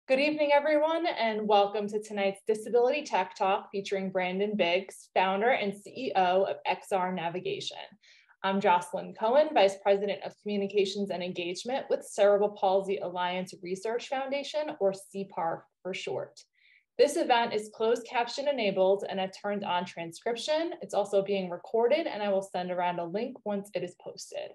Good evening, everyone, and welcome to tonight's Disability Tech Talk featuring Brandon Biggs, founder and CEO of XR Navigation. I'm Jocelyn Cohen, Vice President of Communications and Engagement with Cerebral Palsy Alliance Research Foundation, or CPAR for short. This event is closed caption enabled and I've turned on transcription. It's also being recorded and I will send around a link once it is posted.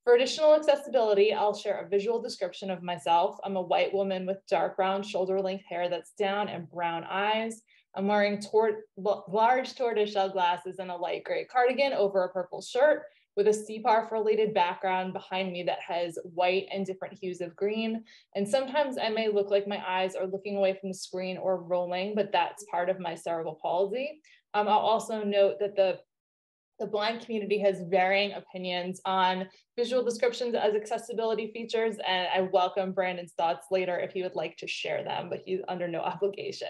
For additional accessibility, I'll share a visual description of myself. I'm a white woman with dark brown shoulder-length hair that's down and brown eyes. I'm wearing large tortoiseshell glasses and a light gray cardigan over a purple shirt with a CPAR related background behind me that has white and different hues of green. And sometimes I may look like my eyes are looking away from the screen or rolling, but that's part of my cerebral palsy. I'll also note that the blind community has varying opinions on visual descriptions as accessibility features, and I welcome Brandon's thoughts later if he would like to share them, but he's under no obligation.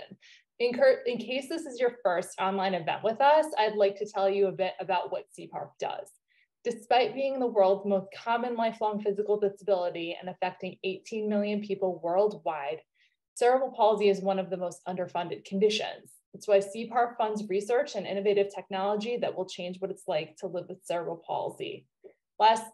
In case this is your first online event with us, I'd like to tell you a bit about what CPARP does. Despite being the world's most common lifelong physical disability and affecting 18 million people worldwide, cerebral palsy is one of the most underfunded conditions. That's why CPAR funds research and innovative technology that will change what it's like to live with cerebral palsy. Last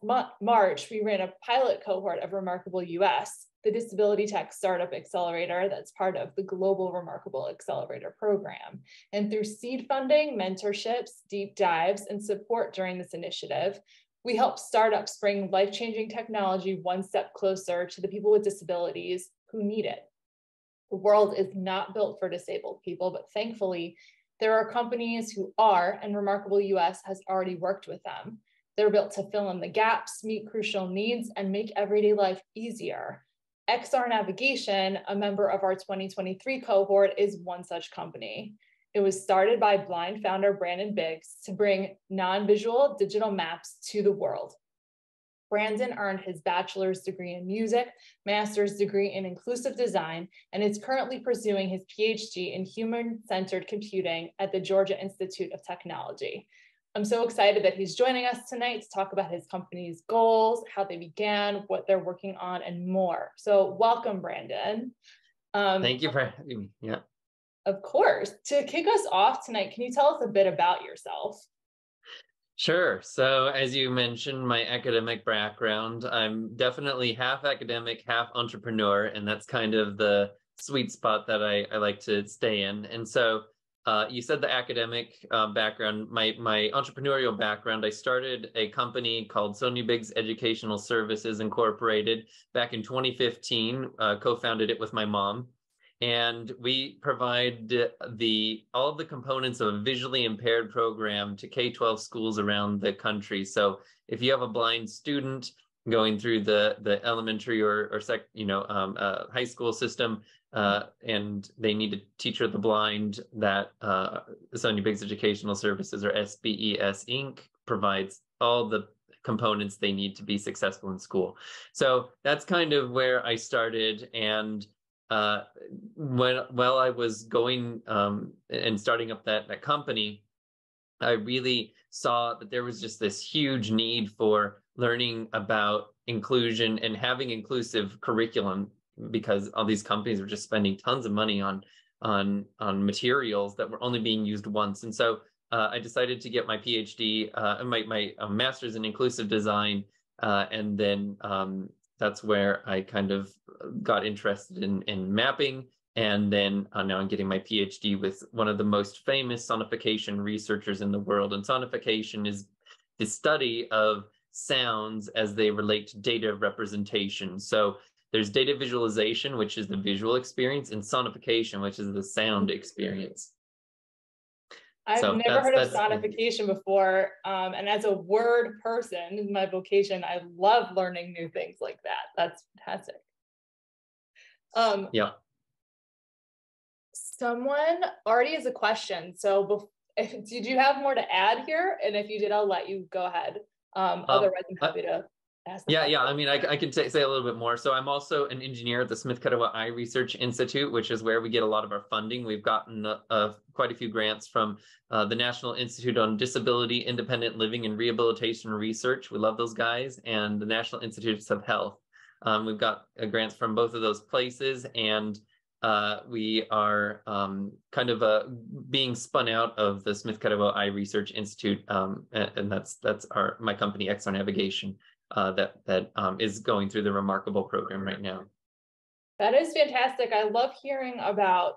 March, we ran a pilot cohort of Remarkable US, the disability tech startup accelerator that's part of the Global Remarkable Accelerator program. And through seed funding, mentorships, deep dives, and support during this initiative, we help startups bring life-changing technology one step closer to the people with disabilities who need it. The world is not built for disabled people, but thankfully, there are companies who are, and Remarkable US has already worked with them. They're built to fill in the gaps, meet crucial needs, and make everyday life easier. XR Navigation, a member of our 2023 cohort, is one such company. It was started by blind founder Brandon Biggs to bring non-visual digital maps to the world. Brandon earned his bachelor's degree in music, master's degree in inclusive design, and is currently pursuing his PhD in human-centered computing at the Georgia Institute of Technology. I'm so excited that he's joining us tonight to talk about his company's goals, how they began, what they're working on, and more. So welcome, Brandon. Thank you for having me. Yeah. Of course. To kick us off tonight, can you tell us a bit about yourself? Sure. So as you mentioned, my academic background, I'm definitely half academic, half entrepreneur, and that's kind of the sweet spot that I like to stay in. And so you said the academic background, my entrepreneurial background, I started a company called Sony Biggs Educational Services Incorporated back in 2015, co-founded it with my mom. And we provide all of the components of a visually impaired program to K-12 schools around the country. So if you have a blind student going through the elementary or high school system, and they need a teacher of the blind, that Sony Biggs Educational Services, or SBES Inc., provides all the components they need to be successful in school. So that's kind of where I started. And while I was going and starting up that company, I really saw that there was just this huge need for learning about inclusion and having inclusive curriculum, because all these companies were just spending tons of money on materials that were only being used once. And so I decided to get my PhD, my master's in inclusive design, and then that's where I kind of got interested in mapping. And then now I'm getting my PhD with one of the most famous sonification researchers in the world. And sonification is the study of sounds as they relate to data representation. So there's data visualization, which is the visual experience, and sonification, which is the sound experience. I've never heard of sonification before. And as a word person in my vocation, I love learning new things like that. That's fantastic. Yeah. Someone already has a question. So did you have more to add here? And if you did, I'll let you go ahead. Otherwise, I'm happy to ask. Yeah. I mean, I can say a little bit more. So I'm also an engineer at the Smith-Katawa Eye Research Institute, which is where we get a lot of our funding. We've gotten quite a few grants from the National Institute on Disability, Independent Living, and Rehabilitation Research. We love those guys. And the National Institutes of Health. We've got grants from both of those places. And we are kind of being spun out of the Smith-Cadebo Eye Research Institute, and that's my company, XR Navigation, that is going through the Remarkable program right now. That is fantastic. I love hearing about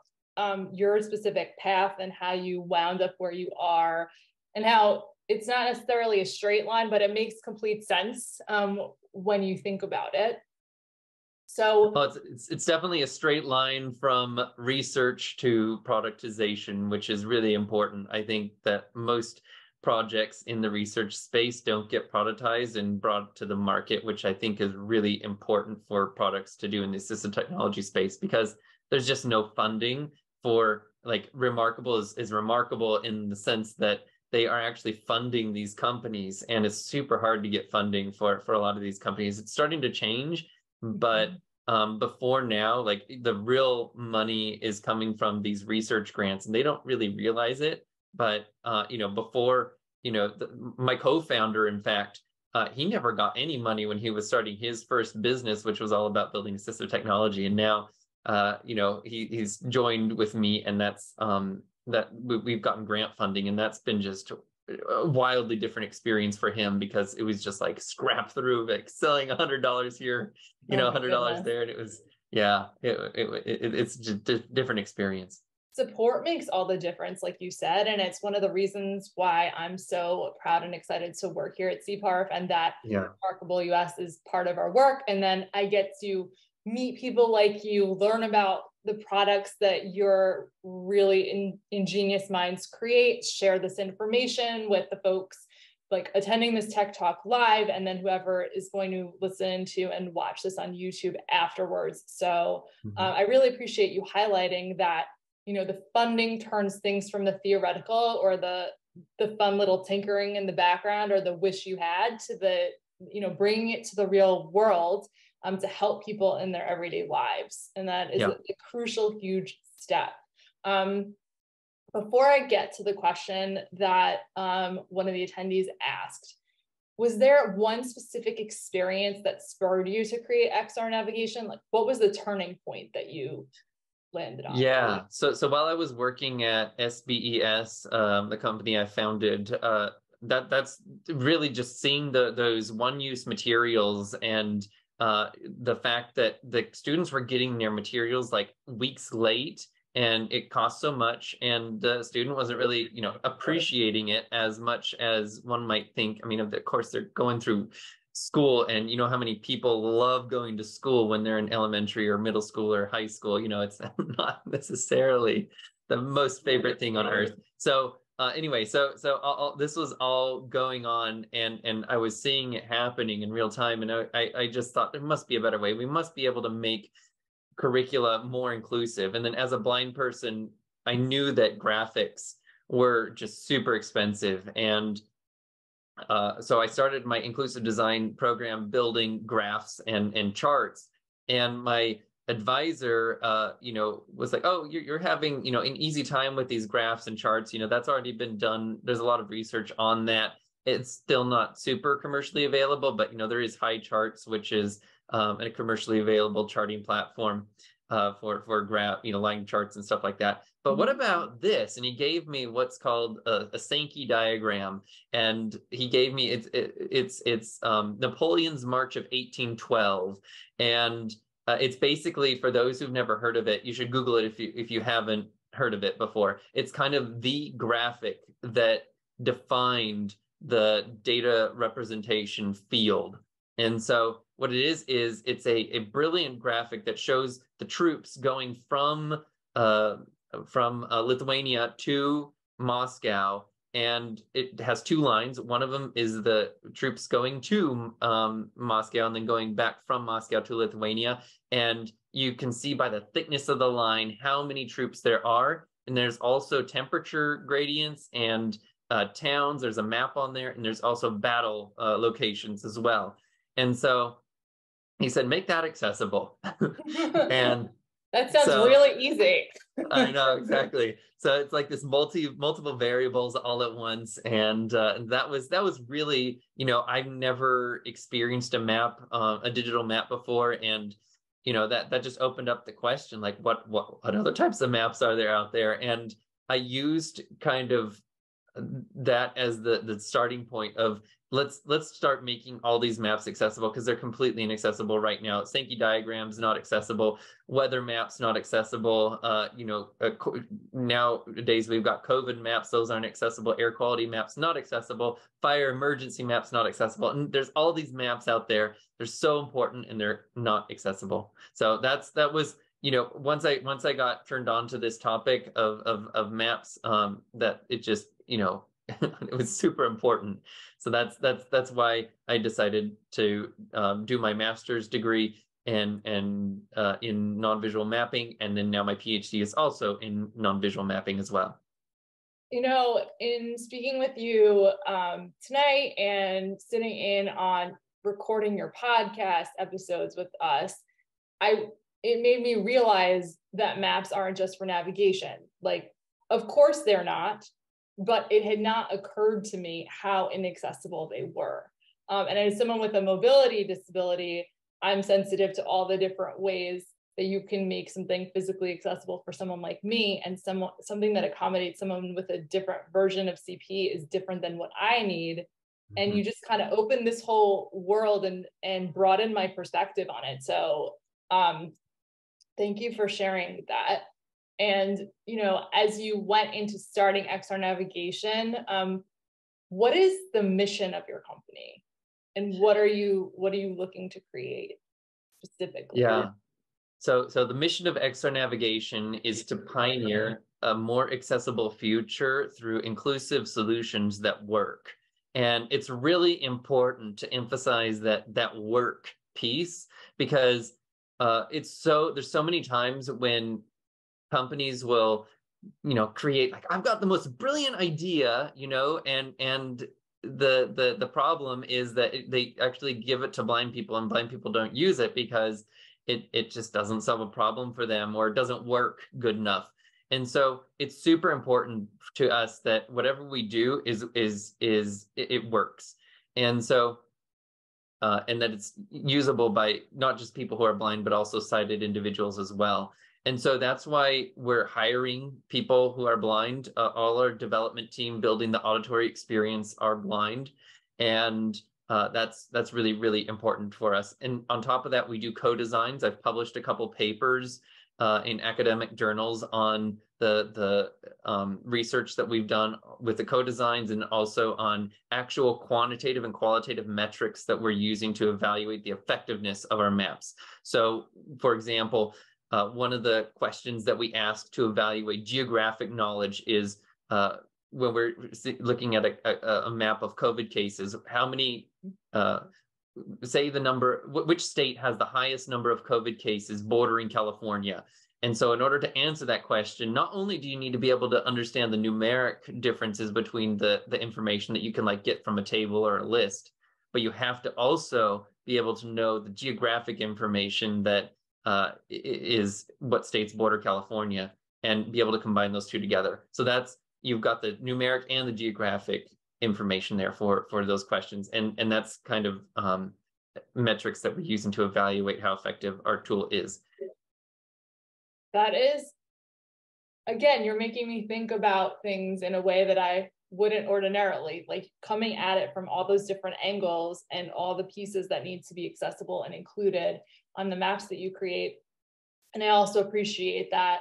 your specific path and how you wound up where you are, and how it's not necessarily a straight line, but it makes complete sense when you think about it. So well, it's definitely a straight line from research to productization, which is really important. I think that most projects in the research space don't get productized and brought to the market, which I think is really important for products to do in the assistive technology space, because there's just no funding for, like, Remarkable is remarkable in the sense that they are actually funding these companies, and it's super hard to get funding for a lot of these companies. It's starting to change, but before now, like, the real money is coming from these research grants, and they don't really realize it. But before, my co-founder, in fact, he never got any money when he was starting his first business, which was all about building assistive technology. And now, he's joined with me, and that's we've gotten grant funding, and that's been just a wildly different experience for him, because it was just like scrap through, like selling $100 here, $100 there, and it was, it's just a different experience. Support makes all the difference, like you said, and it's one of the reasons why I'm so proud and excited to work here at CPARF, and that Remarkable US is part of our work. And then I get to meet people like you, learn about the products that your really ingenious minds create, share this information with the folks like attending this Tech Talk live, and then whoever is going to listen to and watch this on YouTube afterwards. So I really appreciate you highlighting that, the funding turns things from the theoretical or the fun little tinkering in the background or the wish you had to the, bringing it to the real world to help people in their everyday lives. And that is a crucial, huge step. Before I get to the question that one of the attendees asked, was there one specific experience that spurred you to create XR Navigation? Like, what was the turning point that you landed on? Yeah, so while I was working at SBES, the company I founded, that's really just seeing those one-use materials, and the fact that the students were getting their materials like weeks late, and it cost so much, and the student wasn't really, appreciating it as much as one might think. I mean, of course, they're going through school, and how many people love going to school when they're in elementary or middle school or high school. It's not necessarily the most favorite thing on earth. So anyway, so this was all going on, and I was seeing it happening in real time, and I just thought there must be a better way. We must be able to make curricula more inclusive. And then as a blind person, I knew that graphics were just super expensive, and so I started my inclusive design program building graphs and charts. And my advisor, was like, "Oh, you're having, an easy time with these graphs and charts. That's already been done. There's a lot of research on that. It's still not super commercially available, but there is High Charts, which is a commercially available charting platform for graph, line charts and stuff like that. But what about this?" And he gave me what's called a Sankey diagram, and he gave me it's Napoleon's March of 1812, and it's basically, for those who've never heard of it, you should Google it if you haven't heard of it before. It's kind of the graphic that defined the data representation field. And so what it is it's a brilliant graphic that shows the troops going from Lithuania to Moscow, and it has two lines. One of them is the troops going to Moscow and then going back from Moscow to Lithuania, and you can see by the thickness of the line how many troops there are. And there's also temperature gradients and towns. There's a map on there, and there's also battle locations as well. And so he said, make that accessible. And that sounds really easy. I know, exactly. So it's like this multiple variables all at once. And that was really, I've never experienced a digital map before. And that just opened up the question, like what other types of maps are there out there? And I used kind of that as the starting point of let's start making all these maps accessible, because they're completely inaccessible right now. Sankey diagrams not accessible, weather maps not accessible. Nowadays we've got COVID maps, those aren't accessible. Air quality maps not accessible. Fire emergency maps not accessible. And there's all these maps out there. They're so important and they're not accessible. So that was once I got turned on to this topic of maps, that it just it was super important. So that's why I decided to do my master's degree and in non-visual mapping, and then now my PhD is also in non-visual mapping as well. In speaking with you tonight and sitting in on recording your podcast episodes with us, it made me realize that maps aren't just for navigation. Like, of course they're not, but it had not occurred to me how inaccessible they were. And as someone with a mobility disability, I'm sensitive to all the different ways that you can make something physically accessible for someone like me, and something that accommodates someone with a different version of CP is different than what I need. And you just kind of open this whole world and broaden my perspective on it. So thank you for sharing that. And, as you went into starting XR Navigation, what is the mission of your company? And what are you looking to create specifically? Yeah. So the mission of XR Navigation is to pioneer a more accessible future through inclusive solutions that work. And it's really important to emphasize that work piece, because there's so many times when companies will, create, like, I've got the most brilliant idea, and the problem is that they actually give it to blind people, and blind people don't use it because it just doesn't solve a problem for them, or it doesn't work good enough. And so it's super important to us that whatever we do it works. And so and that it's usable by not just people who are blind, but also sighted individuals as well. And so that's why we're hiring people who are blind. All our development team building the auditory experience are blind. And that's really, really important for us. And on top of that, we do co-designs. I've published a couple papers in academic journals on the research that we've done with the co-designs, and also on actual quantitative and qualitative metrics that we're using to evaluate the effectiveness of our maps. So, for example, one of the questions that we ask to evaluate geographic knowledge is when we're looking at a map of COVID cases, how many, say the number, which state has the highest number of COVID cases bordering California? And so in order to answer that question, not only do you need to be able to understand the numeric differences between the information that you can get from a table or a list, but you have to also be able to know the geographic information that is what states border California, and be able to combine those two together. So you've got the numeric and the geographic information there for those questions. And that's kind of metrics that we're using to evaluate how effective our tool is. That is, again, you're making me think about things in a way that I wouldn't ordinarily, like coming at it from all those different angles and all the pieces that need to be accessible and included on the maps that you create. And I also appreciate that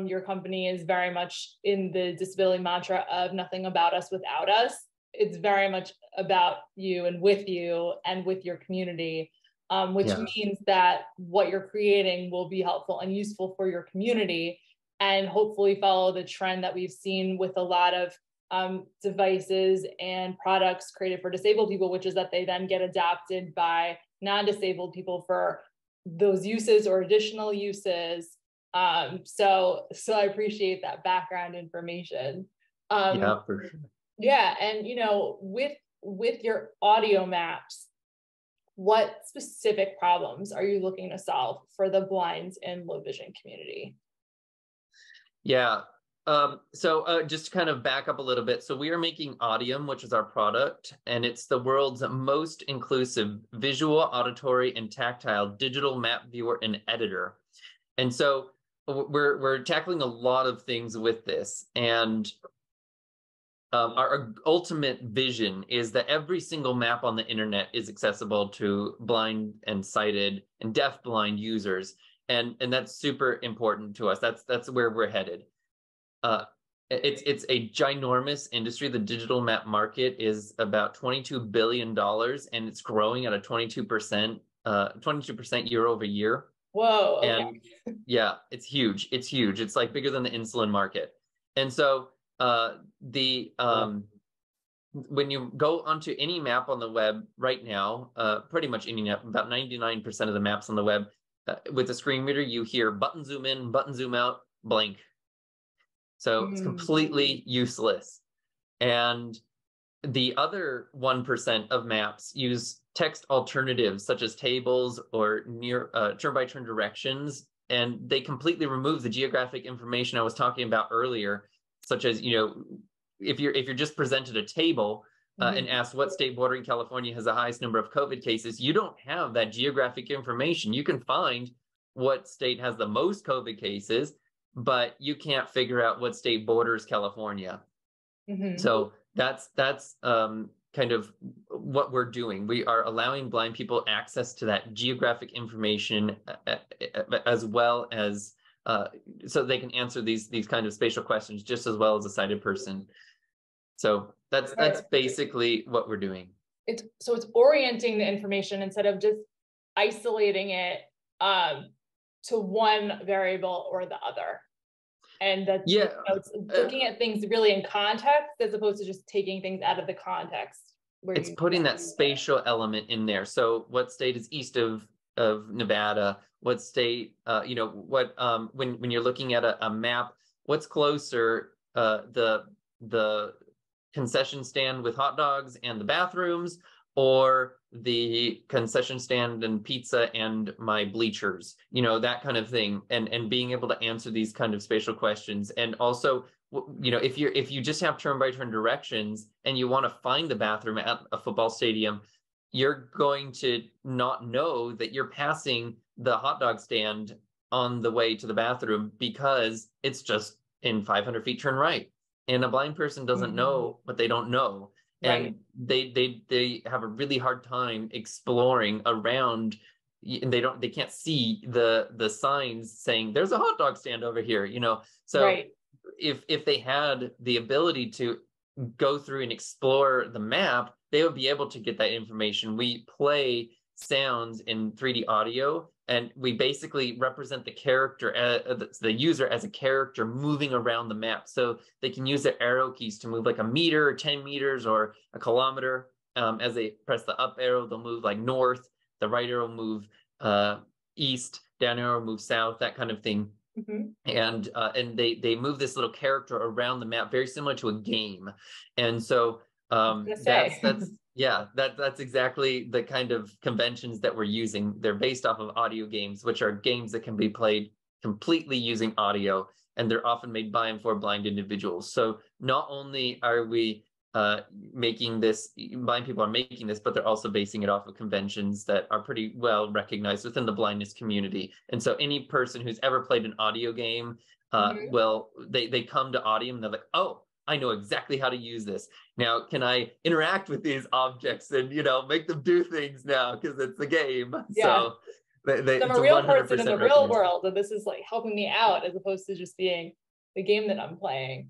your company is very much in the disability mantra of nothing about us without us. It's very much about you and with your community, which means that what you're creating will be helpful and useful for your community, and hopefully follow the trend that we've seen with a lot of devices and products created for disabled people, which is that they then get adopted by non-disabled people for those uses or additional uses. So I appreciate that background information. Yeah, for sure. Yeah, and with your audio maps, what specific problems are you looking to solve for the blind and low vision community? Yeah, Just to kind of back up a little bit. So we are making Audium, which is our product, and it's the world's most inclusive visual, auditory, and tactile digital map viewer and editor. And so we're tackling a lot of things with this. And our ultimate vision is that every single map on the internet is accessible to blind and sighted and deaf-blind users. And that's super important to us. That's where we're headed. It's a ginormous industry. The digital map market is about $22 billion, and it's growing at a 22% year over year. Whoa. Okay. And yeah, it's huge. It's huge. It's like bigger than the insulin market. And so when you go onto any map on the web right now, pretty much any map, about 99% of the maps on the web, with the screen reader, you hear button zoom in, button zoom out, blank. So it's completely useless. And the other 1% of maps use text alternatives, such as tables or near turn-by-turn directions, and they completely remove the geographic information I was talking about earlier, such as, if you're just presented a table and asked what state bordering California has the highest number of COVID cases, you don't have that geographic information. You can find what state has the most COVID cases, but you can't figure out what state borders California. So that's kind of what we're doing. We are allowing blind people access to that geographic information as well as so they can answer these kind of spatial questions just as well as a sighted person. So that's basically what we're doing. It's orienting the information instead of just isolating it to one variable or the other. And that's, it's looking at things really in context as opposed to just taking things out of the context. It's putting that spatial element in there. So what state is east of Nevada? What state, when you're looking at a map, what's closer, the concession stand with hot dogs and the bathrooms, or the concession stand and pizza and my bleachers, that kind of thing, and being able to answer these kind of spatial questions. And also, if you just have turn-by-turn directions and you want to find the bathroom at a football stadium, you're going to not know that you're passing the hot dog stand on the way to the bathroom because it's just in 500 feet turn right. And a blind person doesn't know what they don't know. And they have a really hard time exploring around, and they can't see the signs saying there's a hot dog stand over here, So if they had the ability to go through and explore the map, they would be able to get that information. We play sounds in 3D audio, and we basically represent the character, the user as a character moving around the map. So they can use their arrow keys to move like a meter or 10 meters or a kilometer. As they press the up arrow, they'll move like north, the right arrow move east, down arrow move south, that kind of thing. And they move this little character around the map, very similar to a game. And so that's exactly the kind of conventions that we're using. They're based off of audio games, which are games that can be played completely using audio, and they're often made by and for blind individuals. So not only are we making this, blind people are making this, but they're also basing it off of conventions that are pretty well recognized within the blindness community. And so any person who's ever played an audio game, well, they come to Audium and they're like, oh, I know exactly how to use this. Now, can I interact with these objects and, make them do things now because it's a game? Yeah. So I'm a real person in the real world, and this is like helping me out as opposed to just being the game that I'm playing.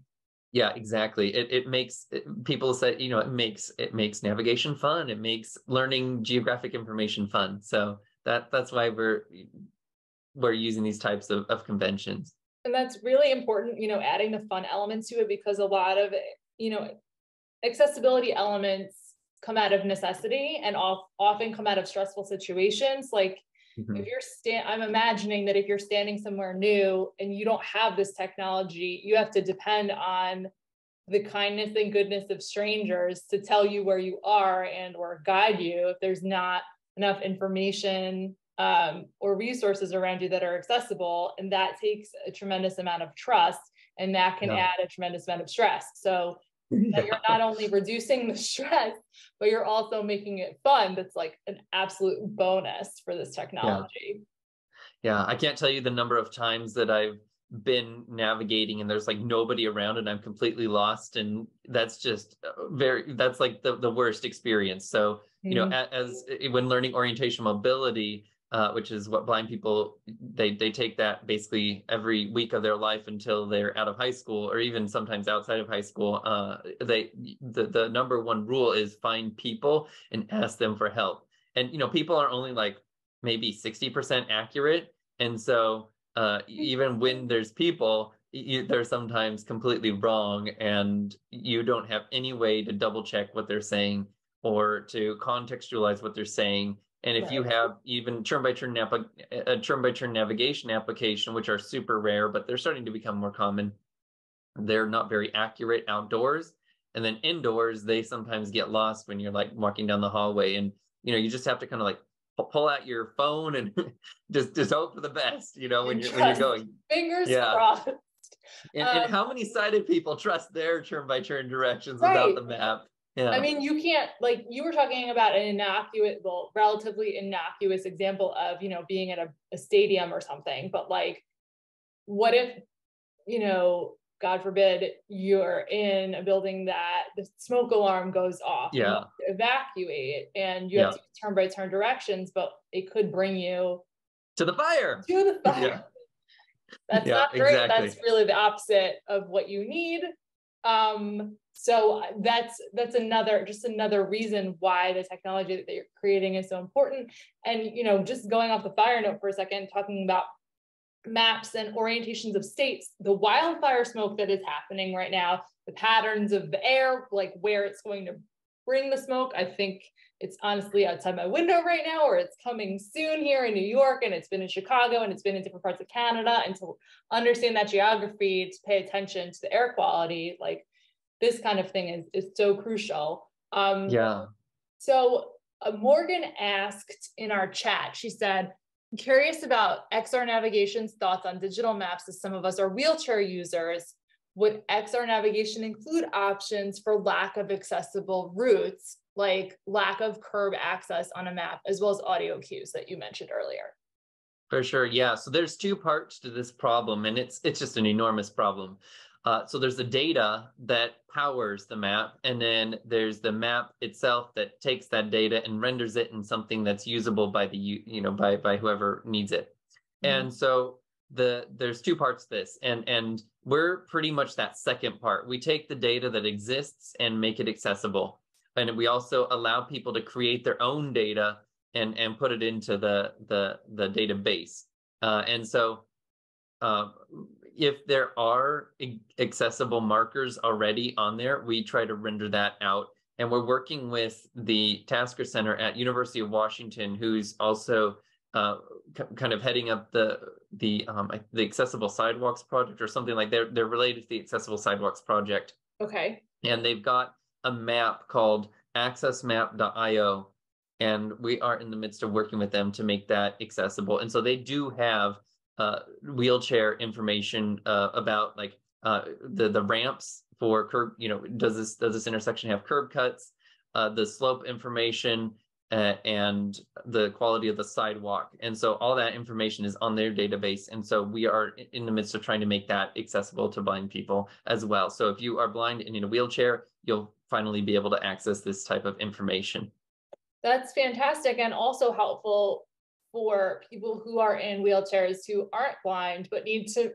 Yeah, exactly. It makes people say, it makes navigation fun. It makes learning geographic information fun. So that's why we're using these types of conventions. And that's really important, adding the fun elements to it, because a lot of, accessibility elements come out of necessity and often come out of stressful situations. Like if you're I'm imagining that if you're standing somewhere new and you don't have this technology, you have to depend on the kindness and goodness of strangers to tell you where you are and or guide you if there's not enough information or resources around you that are accessible. And that takes a tremendous amount of trust. and that can add a tremendous amount of stress. So that you're not only reducing the stress, but you're also making it fun. That's like an absolute bonus for this technology. Yeah, I can't tell you the number of times that I've been navigating and there's like nobody around and I'm completely lost. And that's just that's like the worst experience. So, you know, as when learning orientation mobility, which is what blind people, they take that basically every week of their life until they're out of high school, or even sometimes outside of high school. The number one rule is find people and ask them for help. And, you know, people are only like maybe 60% accurate. And so even when there's people, they're sometimes completely wrong, and you don't have any way to double check what they're saying or to contextualize what they're saying. And if you have even turn-by-turn navigation application, which are super rare, but they're starting to become more common, they're not very accurate outdoors. And then indoors, they sometimes get lost when you're like walking down the hallway, and you know, you just have to kind of like pull out your phone and just hope for the best, you know, when you're going. Fingers crossed. And how many sighted people trust their turn-by-turn directions without the map? Yeah. I mean, you can't, like you were talking about an innocuous, well, relatively innocuous example of, you know, being at a stadium or something, but like, what if, you know, God forbid, you're in a building that the smoke alarm goes off, and you have to evacuate, and you have to use turn-by-turn directions, but it could bring you to the fire. That's not great. Exactly. That's really the opposite of what you need. So that's another reason why the technology that you're creating is so important. And, you know, just going off the fire note for a second, talking about maps and orientations of states, the wildfire smoke that is happening right now, the patterns of the air, like where it's going to bring the smoke. I think it's honestly outside my window right now, or it's coming soon here in New York, and it's been in Chicago, and it's been in different parts of Canada. And to understand that geography, to pay attention to the air quality, like this kind of thing is so crucial. So Morgan asked in our chat, she said, curious about XR Navigation's thoughts on digital maps, as some of us are wheelchair users. Would XR Navigation include options for lack of accessible routes, like lack of curb access on a map, as well as audio cues that you mentioned earlier? For sure, yeah. So there's two parts to this problem, and it's just an enormous problem. So there's the data that powers the map, and then there's the map itself that takes that data and renders it in something that's usable by by whoever needs it. And so there's two parts to this, and we're pretty much that second part. We take the data that exists and make it accessible, and we also allow people to create their own data and put it into the database. And so if there are accessible markers already on there, we try to render that out. And we're working with the Tasker Center at University of Washington, who's also kind of heading up the Accessible Sidewalks Project, or something like that. They're related to the Accessible Sidewalks Project. Okay. And they've got a map called accessmap.io, and we are in the midst of working with them to make that accessible. And so they do have wheelchair information about like the ramps for curb, you know, does this intersection have curb cuts, the slope information, and the quality of the sidewalk. And so all that information is on their database. And so we are in the midst of trying to make that accessible to blind people as well. So if you are blind and in a wheelchair, you'll finally be able to access this type of information. That's fantastic, and also helpful for people who are in wheelchairs who aren't blind but need to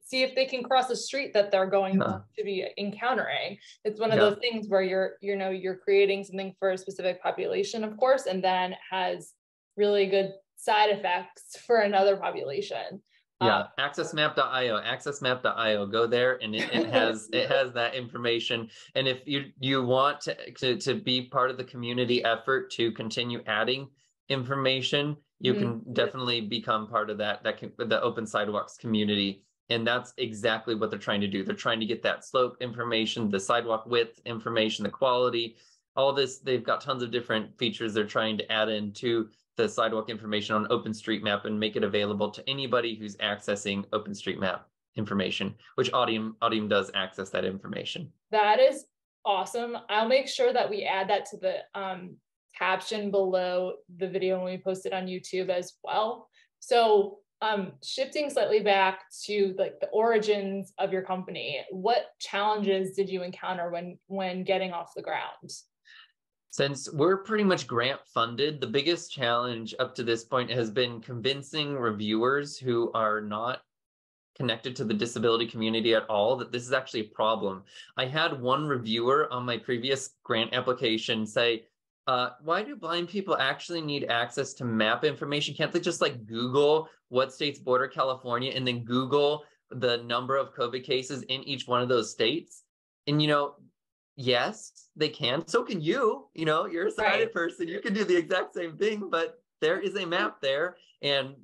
see if they can cross a street that they're going to be encountering. It's one of those things where you're creating something for a specific population, of course, and then has really good side effects for another population. accessmap.io, go there, and it has that information. And if you want to be part of the community effort to continue adding information, you can definitely become part of the Open Sidewalks community. And that's exactly what they're trying to do. They're trying to get that slope information, the sidewalk width information, the quality, all this. They've got tons of different features they're trying to add into the sidewalk information on OpenStreetMap and make it available to anybody who's accessing OpenStreetMap. information, which Audium does access that information. That is awesome. I'll make sure that we add that to the caption below the video when we post it on YouTube as well. So shifting slightly back to like the origins of your company, what challenges did you encounter when getting off the ground? Since we're pretty much grant funded, the biggest challenge up to this point has been convincing reviewers who are not connected to the disability community at all that this is actually a problem. I had one reviewer on my previous grant application say, why do blind people actually need access to map information? Can't they just like Google what states border California and then Google the number of COVID cases in each one of those states? And, yes, they can. So can you. You're a sighted person. You can do the exact same thing, but there is a map there. And,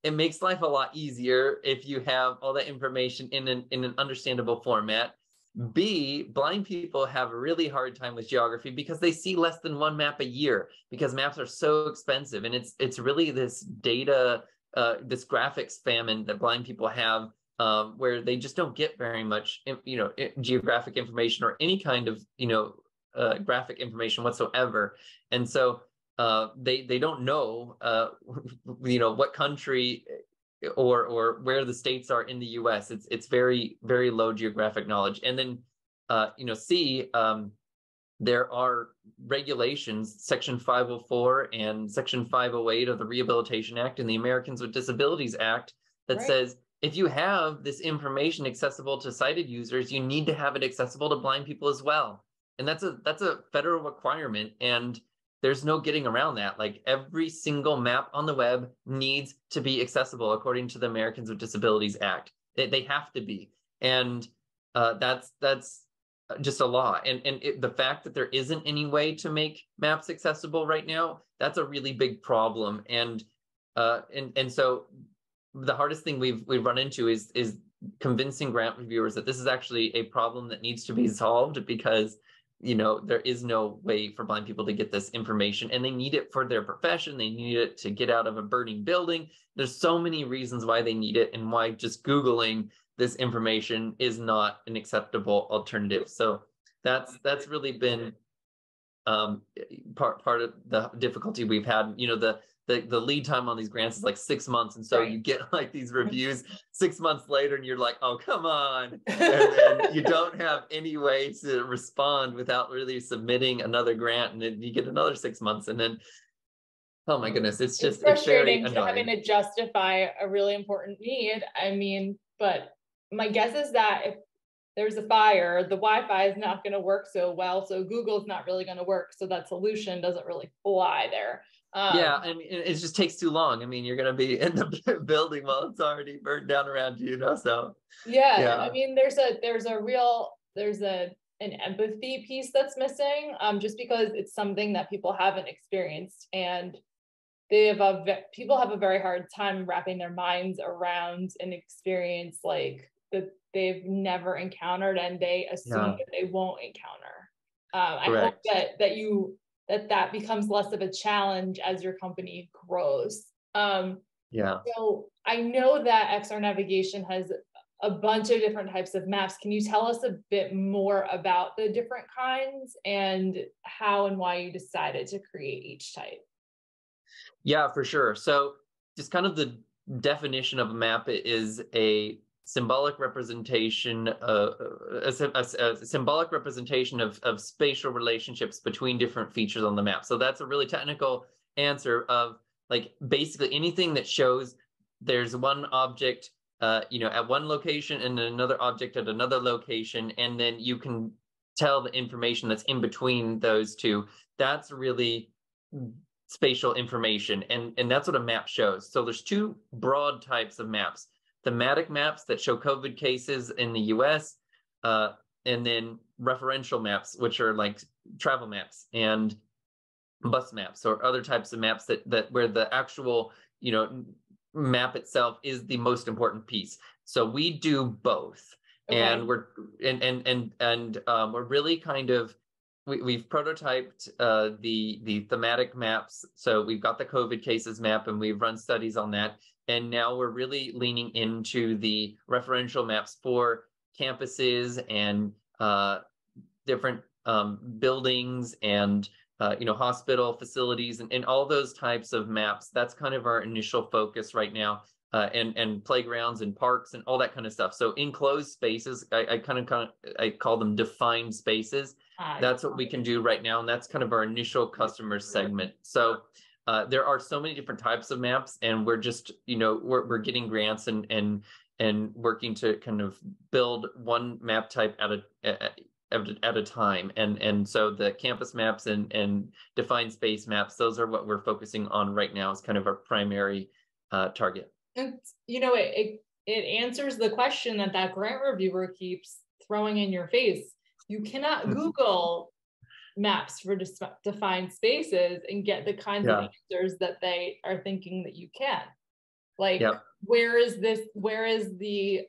it makes life a lot easier if you have all that information in an understandable format. B, blind people have a really hard time with geography because they see less than one map a year because maps are so expensive. And it's really this data, this graphics famine that blind people have, where they just don't get very much, geographic information or any kind of, graphic information whatsoever. And so they don't know, what country or where the states are in the U.S. It's very, very low geographic knowledge. And then, C, there are regulations, Section 504 and Section 508 of the Rehabilitation Act and the Americans with Disabilities Act that says, if you have this information accessible to sighted users, you need to have it accessible to blind people as well. And that's a federal requirement. And there's no getting around that. Like every single map on the web needs to be accessible according to the Americans with Disabilities Act. They have to be. And that's just a law. And the fact that there isn't any way to make maps accessible right now, that's a really big problem. And so the hardest thing we've run into is convincing grant reviewers that this is actually a problem that needs to be solved because there is no way for blind people to get this information, and they need it for their profession. They need it to get out of a burning building. There's so many reasons why they need it and why just Googling this information is not an acceptable alternative. So that's really been part of the difficulty we've had. The lead time on these grants is like 6 months. And so you get like these reviews 6 months later and you're like, oh, come on. And then you don't have any way to respond without really submitting another grant. And then you get another 6 months. And then, oh my goodness, it's frustrating it's to having to justify a really important need. I mean, but my guess is that if there's a fire, the Wi-Fi is not going to work so well. So Google's not really going to work. So that solution doesn't really fly there. Yeah, I mean, it just takes too long. I mean, you're going to be in the building while it's already burned down around you, so. Yeah, I mean, there's an empathy piece that's missing, just because it's something that people haven't experienced, and people have a very hard time wrapping their minds around an experience like that they've never encountered, and they assume that they won't encounter. I hope that becomes less of a challenge as your company grows. So I know that XR Navigation has a bunch of different types of maps. Can you tell us a bit more about the different kinds and how and why you decided to create each type? Yeah, for sure. So just kind of the definition of a map is a symbolic representation, a symbolic representation of spatial relationships between different features on the map. So that's a really technical answer of like basically anything that shows there's one object, at one location and another object at another location, and then you can tell the information that's in between those two. That's really spatial information, and that's what a map shows. So there's two broad types of maps: thematic maps that show COVID cases in the US, and then referential maps, which are like travel maps and bus maps or other types of maps that where the actual, map itself is the most important piece. So we do both. Okay. And we're really kind of we've prototyped the thematic maps. So we've got the COVID cases map, and we've run studies on that. And now we're really leaning into the referential maps for campuses and different buildings and hospital facilities and all those types of maps. That's kind of our initial focus right now. And playgrounds and parks and all that kind of stuff. So enclosed spaces, I call them defined spaces. That's what we can do right now, and that's kind of our initial customer segment. So there are so many different types of maps, and we're just we're getting grants and working to kind of build one map type at a time. And so the campus maps and defined space maps, those are what we're focusing on right now as kind of our primary target. And it answers the question that grant reviewer keeps throwing in your face. You cannot Google maps for defined spaces and get the kinds of answers that they are thinking that you can. Like, where is the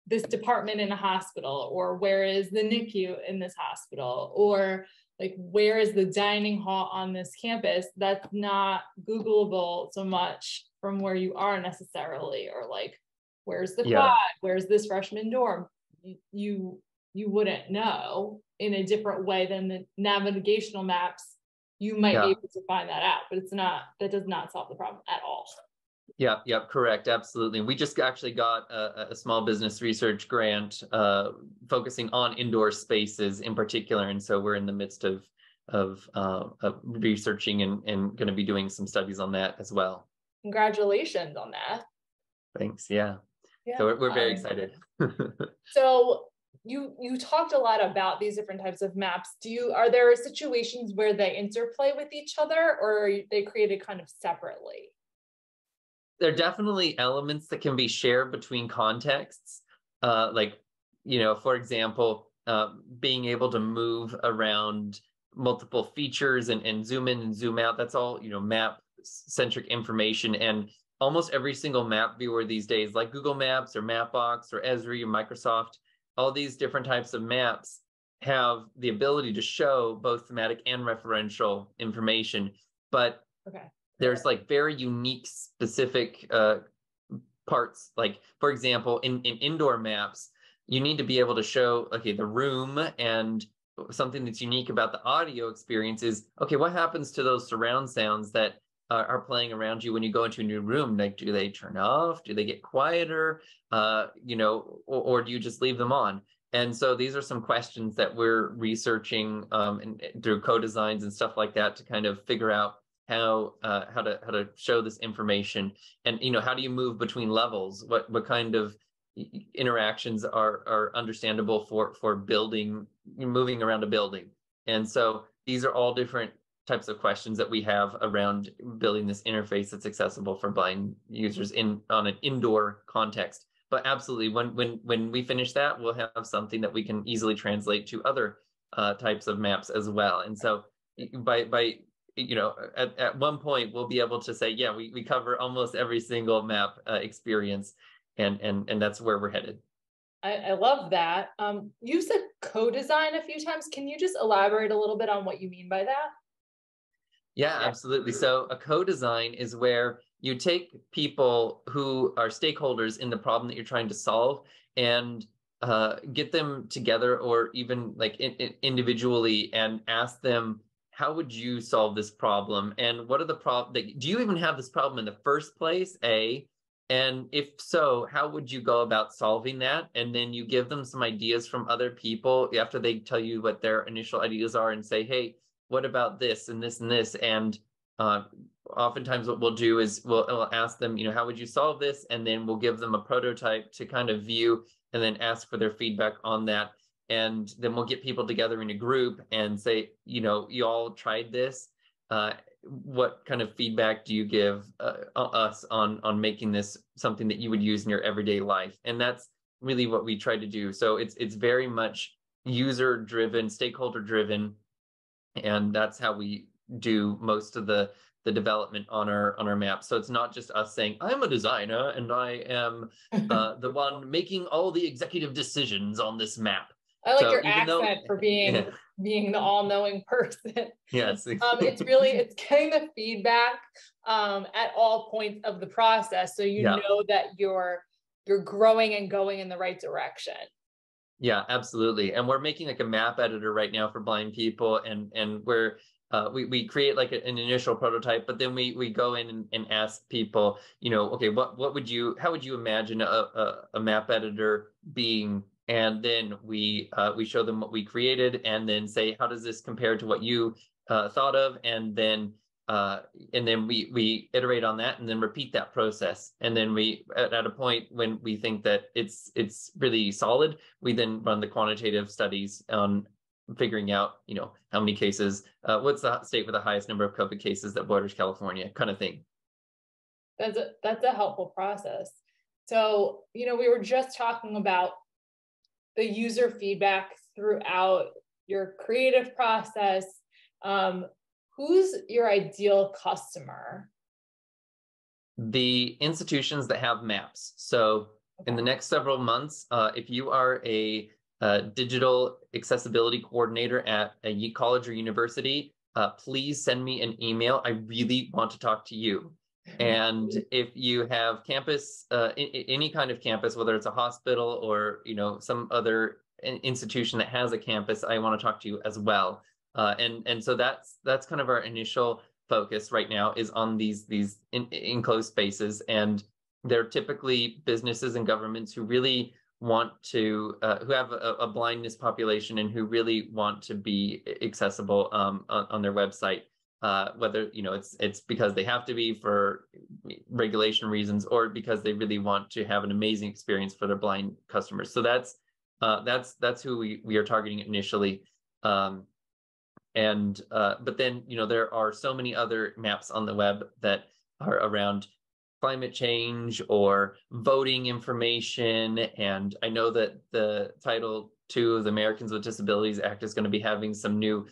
this department in a hospital, or where is the NICU in this hospital, or like, where is the dining hall on this campus? That's not Googleable so much from where you are necessarily, or like, where's the quad? Where's this freshman dorm? You wouldn't know in a different way than the navigational maps. You might be able to find that out, but that does not solve the problem at all. Yeah, correct. Absolutely. We just actually got a small business research grant focusing on indoor spaces in particular. And so we're in the midst of researching and going to be doing some studies on that as well. Congratulations on that. Thanks. Yeah. So we're very excited. So you talked a lot about these different types of maps. Are there situations where they interplay with each other, or are they created kind of separately? There are definitely elements that can be shared between contexts. For example, being able to move around multiple features and zoom in and zoom out. That's all, map centric information. And almost every single map viewer these days, like Google Maps or Mapbox or Esri or Microsoft, all these different types of maps have the ability to show both thematic and referential information. But there's like very unique specific parts. Like, for example, in indoor maps, you need to be able to show, the room, and something that's unique about the audio experience is, what happens to those surround sounds that are playing around you when you go into a new room? Like, do they turn off? Do they get quieter? Or do you just leave them on? And so these are some questions that we're researching and through co-designs and stuff like that to kind of figure out how to show this information. And how do you move between levels? What kind of interactions are understandable for moving around a building? And so these are all different types of questions that we have around building this interface that's accessible for blind users on an indoor context. But absolutely, when we finish that, we'll have something that we can easily translate to other types of maps as well. And so at one point we'll be able to say, we cover almost every single map experience, and that's where we're headed. I love that. You said co-design a few times. Can you just elaborate a little bit on what you mean by that? Yeah, absolutely. So a co-design is where you take people who are stakeholders in the problem that you're trying to solve and get them together, or even like individually, and ask them, how would you solve this problem? And what are the problems? Do you even have this problem in the first place? And if so, how would you go about solving that? And then you give them some ideas from other people after they tell you what their initial ideas are, and say, hey, what about this and this and this? And oftentimes what we'll do is we'll ask them, how would you solve this? And then we'll give them a prototype to kind of view, and then ask for their feedback on that. And then we'll get people together in a group and say, you all tried this. What kind of feedback do you give us on making this something that you would use in your everyday life? And that's really what we try to do. So it's very much user-driven, stakeholder-driven, and that's how we do most of the development on our map. So it's not just us saying, I'm a designer and I am the one making all the executive decisions on this map. I like So your even though, accent for yeah, being the all-knowing person. yes, It's getting the feedback at all points of the process, so you yeah. know that you're growing and going in the right direction. Yeah, absolutely. And we're making like a map editor right now for blind people, and we're we create like an initial prototype, but then we go in and ask people, okay, what would you how would you imagine a map editor being? And then we show them what we created, and then say, how does this compare to what you thought of? And then we iterate on that and then repeat that process. And then we at a point when we think that it's really solid, we then run the quantitative studies on figuring out, how many cases, what's the state with the highest number of COVID cases that borders California, kind of thing. That's a helpful process. So, we were just talking about the user feedback throughout your creative process. Who's your ideal customer? The institutions that have maps. So in the next several months, if you are a digital accessibility coordinator at a college or university, please send me an email. I really want to talk to you. And if you have campus, any kind of campus, whether it's a hospital or some other institution that has a campus, I want to talk to you as well. And so that's kind of our initial focus right now, is on these enclosed spaces, and they're typically businesses and governments who really want to who have a blindness population and who really want to be accessible on their website, whether it's because they have to be for regulation reasons, or because they really want to have an amazing experience for their blind customers. So that's who we are targeting initially. But then there are so many other maps on the web that are around climate change or voting information. And I know that the Title II of the Americans with Disabilities Act is going to be having some new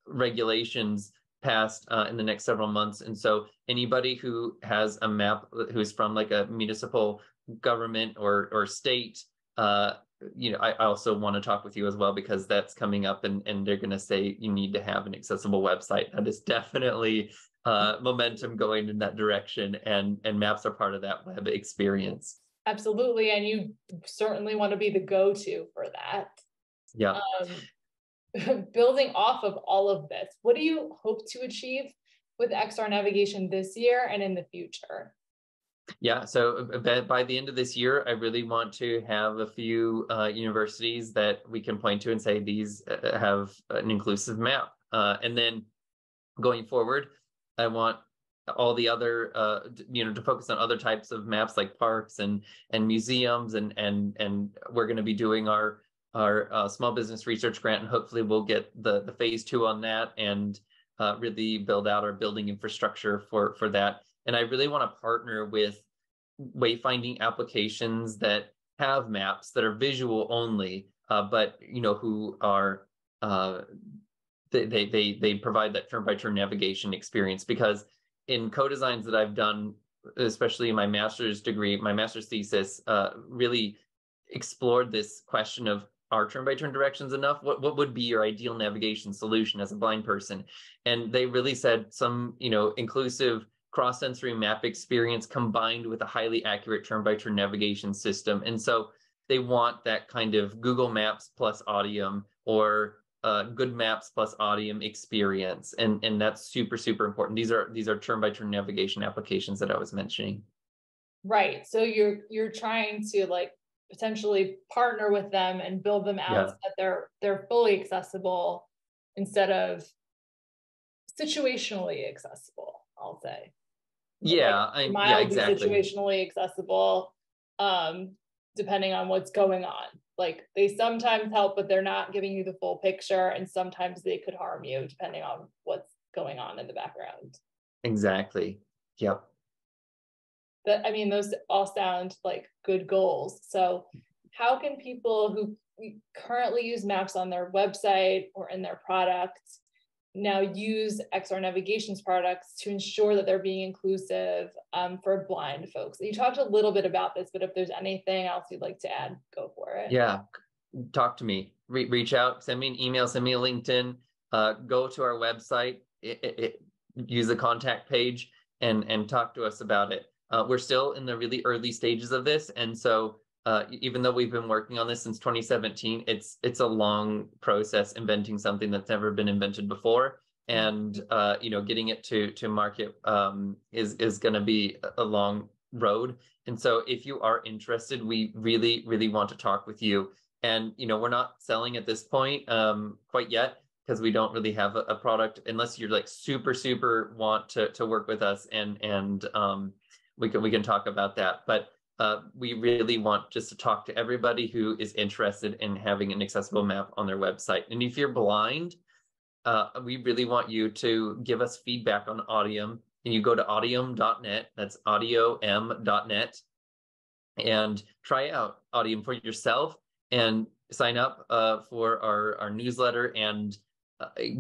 regulations passed in the next several months. And so anybody who has a map, who's from like a municipal government or state, I also want to talk with you as well, because that's coming up, and they're going to say you need to have an accessible website. That is definitely momentum going in that direction, and maps are part of that web experience. Absolutely, and you certainly want to be the go-to for that. Yeah. Building off of all of this, what do you hope to achieve with XR navigation this year and in the future? Yeah, so by the end of this year, I really want to have a few universities that we can point to and say these have an inclusive map. And then going forward, I want all the other, to focus on other types of maps like parks and museums, and we're going to be doing our small business research grant, and hopefully we'll get the phase 2 on that, and really build out our building infrastructure for that. And I really want to partner with wayfinding applications that have maps that are visual only, but who are they provide that turn-by-turn navigation experience. Because in co-designs that I've done, especially in my master's degree, my master's thesis really explored this question of, are turn-by-turn directions enough? What would be your ideal navigation solution as a blind person? And they really said some, inclusive cross-sensory map experience combined with a highly accurate turn-by-turn navigation system. And so they want that kind of Google Maps plus Audium, or Good Maps plus Audium experience. And that's super, super important. These are turn-by-turn navigation applications that I was mentioning. Right. So you're trying to like potentially partner with them and build them out so that they're fully accessible instead of situationally accessible, I'll say. Yeah, Like mildly exactly. situationally accessible, depending on what's going on. Like they sometimes help, but they're not giving you the full picture, and sometimes they could harm you depending on what's going on in the background. Exactly. Yep. Those all sound like good goals. So how can people who currently use maps on their website or in their products now use XR Navigation's products to ensure that they're being inclusive for blind folks? You talked a little bit about this, but if there's anything else you'd like to add, go for it. Yeah. talk to me, reach out, send me an email, send me a LinkedIn, go to our website, use the contact page and talk to us about it. We're still in the really early stages of this. And so even though we've been working on this since 2017, it's a long process inventing something that's never been invented before. And getting it to market is going to be a long road. And so if you are interested, we really, really want to talk with you. And we're not selling at this point quite yet, because we don't really have a product, unless you're like super want to work with us, and we can talk about that. But we really want just to talk to everybody who is interested in having an accessible map on their website. And if you're blind, we really want you to give us feedback on Audium. And you go to audium.net, that's audiom.net, and try out Audium for yourself and sign up for our newsletter and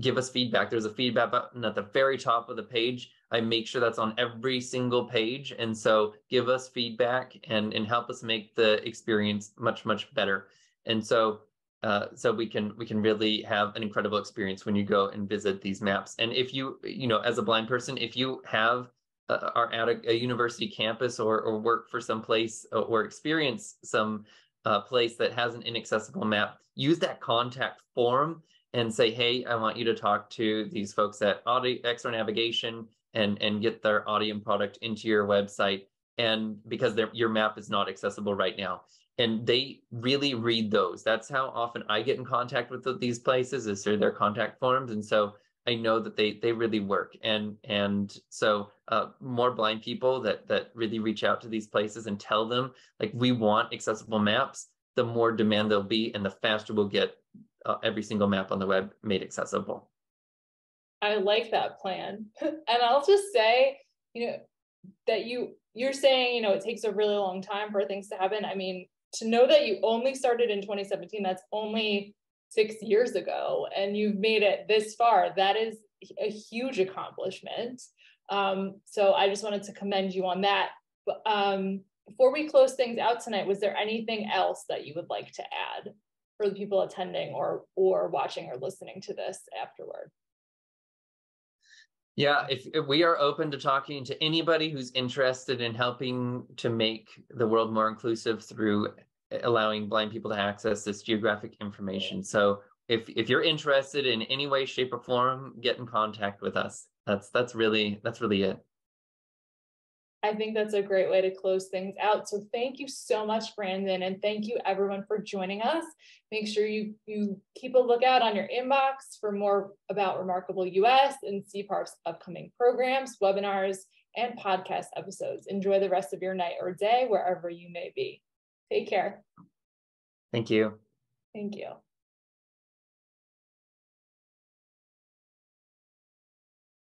give us feedback. There's a feedback button at the very top of the page. I make sure that's on every single page. And so give us feedback and help us make the experience much, much better. And so we can really have an incredible experience when you go and visit these maps. And if you as a blind person, if you have are at a university campus or work for some place or experience some place that has an inaccessible map, use that contact form and say, hey, I want you to talk to these folks at XR Navigation and get their Audium product into your website, and because your map is not accessible right now. And they really read those. That's how often I get in contact with these places, is through their contact forms. And so I know that they really work. And so more blind people that really reach out to these places and tell them, like, we want accessible maps, the more demand there'll be, and the faster we'll get every single map on the web made accessible. I like that plan. And I'll just say, that you're saying, it takes a really long time for things to happen. I mean, to know that you only started in 2017, that's only 6 years ago, and you've made it this far. That is a huge accomplishment. So I just wanted to commend you on that. But before we close things out tonight, was there anything else that you would like to add for the people attending or watching or listening to this afterward? Yeah, if we are open to talking to anybody who's interested in helping to make the world more inclusive through allowing blind people to access this geographic information. So if you're interested in any way, shape, or form, get in contact with us. That's really it. I think that's a great way to close things out. So thank you so much, Brandon, and thank you everyone for joining us. Make sure you keep a lookout on your inbox for more about Remarkable US and CPARF's upcoming programs, webinars, and podcast episodes. Enjoy the rest of your night or day, wherever you may be. Take care. Thank you. Thank you.